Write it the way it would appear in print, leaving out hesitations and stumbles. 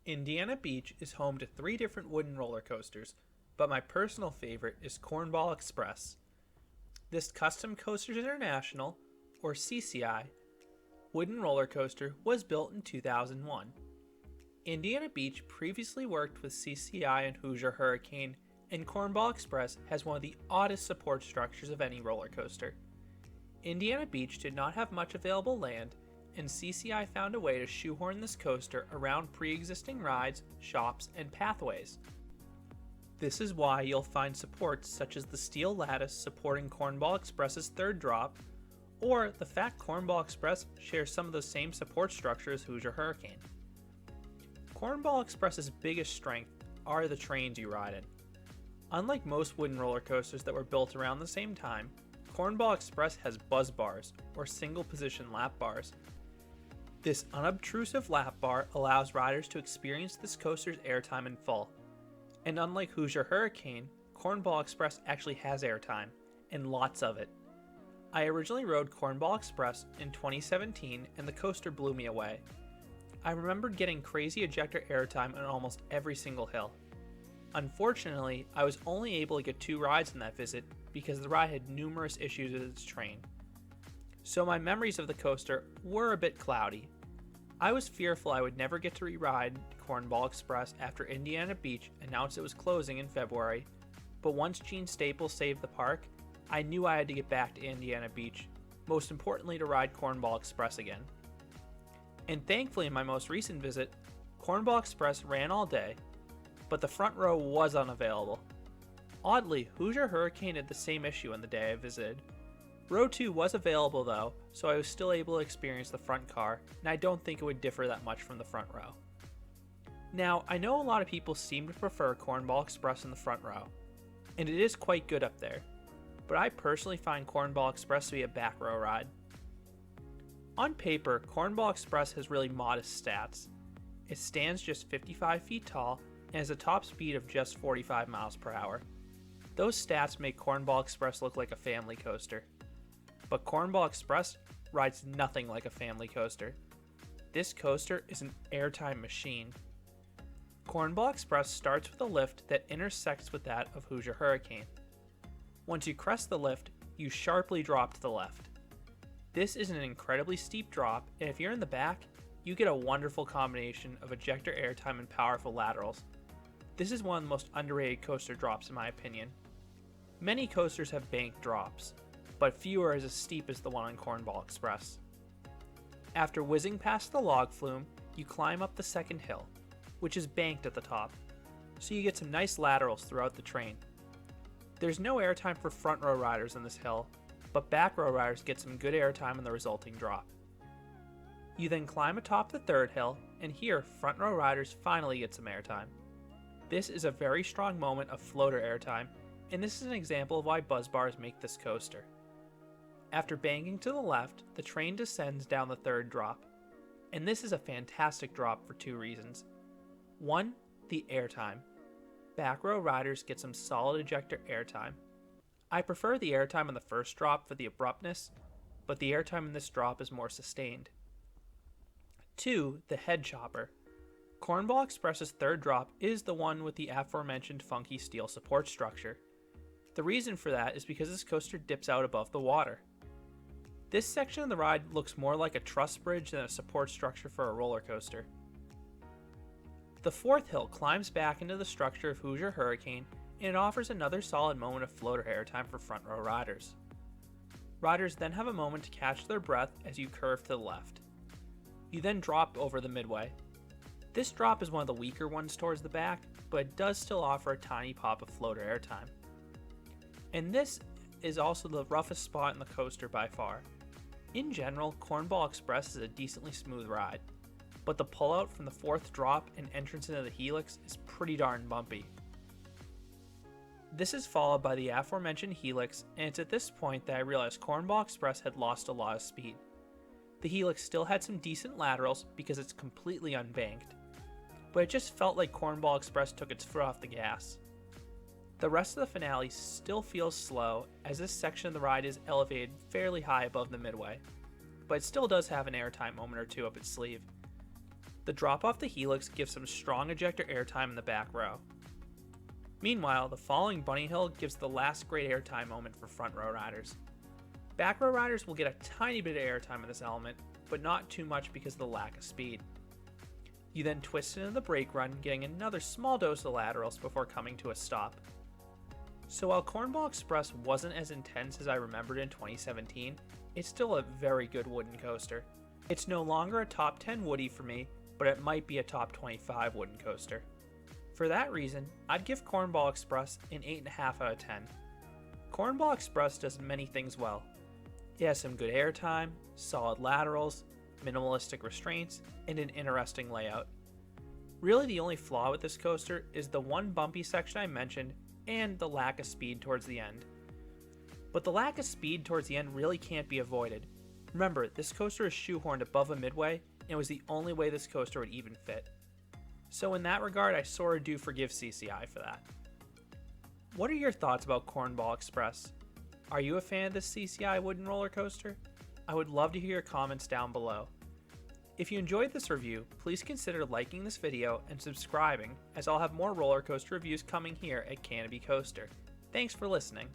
Indiana Beach is home to three different wooden roller coasters, but my personal favorite is Cornball Express. This Custom Coasters International, or CCI, wooden roller coaster was built in 2001. Indiana Beach previously worked with CCI and Hoosier Hurricane, and Cornball Express has one of the oddest support structures of any roller coaster. Indiana Beach did not have much available land, and CCI found a way to shoehorn this coaster around pre-existing rides, shops, and pathways. This is why you'll find supports such as the steel lattice supporting Cornball Express's third drop, or the fact Cornball Express shares some of the same support structure as Hoosier Hurricane. Cornball Express's biggest strength are the trains you ride in. Unlike most wooden roller coasters that were built around the same time, Cornball Express has buzz bars, or single position lap bars. This unobtrusive lap bar allows riders to experience this coaster's airtime in full. And unlike Hoosier Hurricane, Cornball Express actually has airtime, and lots of it. I originally rode Cornball Express in 2017 and the coaster blew me away. I remembered getting crazy ejector airtime on almost every single hill. Unfortunately, I was only able to get 2 rides in that visit because the ride had numerous issues with its train. So my memories of the coaster were a bit cloudy. I was fearful I would never get to re-ride Cornball Express after Indiana Beach announced it was closing in February, but once Gene Staples saved the park, I knew I had to get back to Indiana Beach, most importantly to ride Cornball Express again. And thankfully in my most recent visit, Cornball Express ran all day, but the front row was unavailable. Oddly, Hoosier Hurricane had the same issue on the day I visited. Row 2 was available though, so I was still able to experience the front car, and I don't think it would differ that much from the front row. Now, I know a lot of people seem to prefer Cornball Express in the front row, and it is quite good up there, but I personally find Cornball Express to be a back row ride. On paper, Cornball Express has really modest stats. It stands just 55 feet tall and has a top speed of just 45 miles per hour. Those stats make Cornball Express look like a family coaster. But Cornball Express rides nothing like a family coaster. This coaster is an airtime machine. Cornball Express starts with a lift that intersects with that of Hoosier Hurricane. Once you crest the lift, you sharply drop to the left. This is an incredibly steep drop, and if you're in the back, you get a wonderful combination of ejector airtime and powerful laterals. This is one of the most underrated coaster drops in my opinion. Many coasters have banked drops, but few are as steep as the one on Cornball Express. After whizzing past the log flume, you climb up the second hill, which is banked at the top, so you get some nice laterals throughout the train. There's no airtime for front row riders on this hill, but back row riders get some good airtime in the resulting drop. You then climb atop the third hill, and here front row riders finally get some airtime. This is a very strong moment of floater airtime, and this is an example of why buzz bars make this coaster. After banking to the left, the train descends down the third drop, and this is a fantastic drop for 2 reasons. 1, the airtime. Back row riders get some solid ejector airtime. I prefer the airtime on the first drop for the abruptness, but the airtime in this drop is more sustained. 2, the head chopper. Cornball Express's third drop is the one with the aforementioned funky steel support structure. The reason for that is because this coaster dips out above the water. This section of the ride looks more like a truss bridge than a support structure for a roller coaster. The fourth hill climbs back into the structure of Hoosier Hurricane, and it offers another solid moment of floater airtime for front row riders. Riders then have a moment to catch their breath as you curve to the left. You then drop over the midway. This drop is one of the weaker ones towards the back, but it does still offer a tiny pop of floater airtime. And this is also the roughest spot in the coaster by far. In general, Cornball Express is a decently smooth ride, but the pullout from the fourth drop and entrance into the helix is pretty darn bumpy. This is followed by the aforementioned helix, and it's at this point that I realized Cornball Express had lost a lot of speed. The helix still had some decent laterals because it's completely unbanked, but it just felt like Cornball Express took its foot off the gas. The rest of the finale still feels slow, as this section of the ride is elevated fairly high above the midway, but it still does have an airtime moment or two up its sleeve. The drop off the helix gives some strong ejector airtime in the back row. Meanwhile, the following bunny hill gives the last great airtime moment for front row riders. Back row riders will get a tiny bit of airtime in this element, but not too much because of the lack of speed. You then twist into the brake run, getting another small dose of laterals before coming to a stop. So while Cornball Express wasn't as intense as I remembered in 2017, it's still a very good wooden coaster. It's no longer a top 10 Woody for me, but it might be a top 25 wooden coaster. For that reason, I'd give Cornball Express an 8.5 out of 10. Cornball Express does many things well. It has some good airtime, solid laterals, minimalistic restraints, and an interesting layout. Really the only flaw with this coaster is the one bumpy section I mentioned and the lack of speed towards the end. But the lack of speed towards the end really can't be avoided. Remember, this coaster is shoehorned above a midway, and it was the only way this coaster would even fit. So in that regard, I sort of do forgive CCI for that. What are your thoughts about Cornball Express? Are you a fan of this CCI wooden roller coaster? I would love to hear your comments down below. If you enjoyed this review, please consider liking this video and subscribing, as I'll have more roller coaster reviews coming here at Canopy Coaster. Thanks for listening.